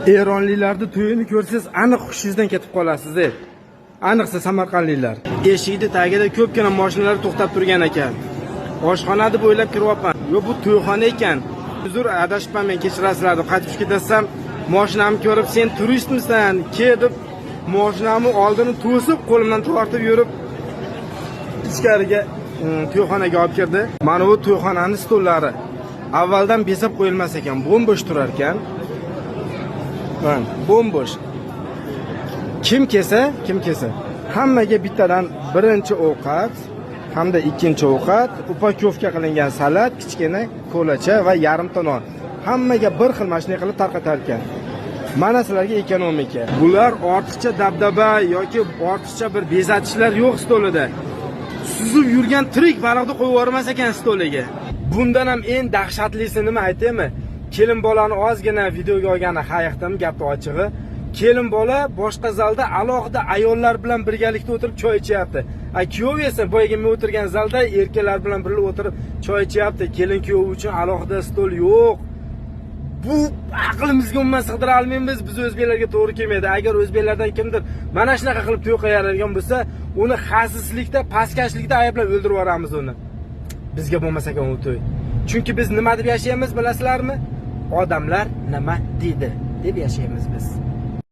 Eronliklarni to'yini ko'rsangiz, aniq hushingizdan ketib qolasiz. Aniqsa Samarqandliklar. Eshikni tagida ko'pgina mashinalar to'xtab turgan ekan. Oshxona deb o'ylab kiryapman. Yo, bu to'yxona ekan. Uzr, adashibman, men kechirasizlar deb qaytib ketasam, mashinamni ko'rib, "Sen turistmisan?" deb mashinamni oldini to'sib, qo'limdan tortib yurib ichkariga to'yxonaga olib kirdi. Mana bu to'yxonaning stollari avvaldan besab qo'yilmas ekan, bo'm-bo'sh turar ekan. Mana bo'm-bo'sh. Kim kelsa, hammaga bittadan birinchi ovqat hamda ikkinchi ovqat, upakovka qilingan salat, kichkina ko'lacha va yarimta non. Hammaga bir xil mashina qilib tarqatar ekan. Mana sizlarga ekonomika. Bular ortiqcha dabdaba yoki ortiqcha bir bezatishlar yo'q stolida. Suzib yurgan tirik baliqni qo'yib yubormas ekan stoliga. Bundan ham eng dahshatlisi nima aytaymi? Kelin bolani ozgina videoga olgani hayiqdim, gapni ochig'i. Kelin bola boshqa zalda alohida ayollar bilan birgalikda o'tirib choy ichyapti. Kuyov esa boyaga men o'tirgan zalda erkaklar bilan birga o'tirib choy ichyapti. Kelin kuyov uchun alohida stol yo'q. Bu aqlimizga umuman sig'dira olmaymiz. Biz o'zbeklarga to'g'ri kelmaydi. Agar o'zbeklardan kimdir mana shunaqa qilib to'y qiladigan bo'lsa, uni xasislikda, pastkashlikda ayblab o'ldirib yuboramiz uni. Bizga bo'lmas ekan u to'y. Chunki biz nima deb yashaymiz, bilasizlarmi? Odamlar nima deydi deb yashaymiz biz.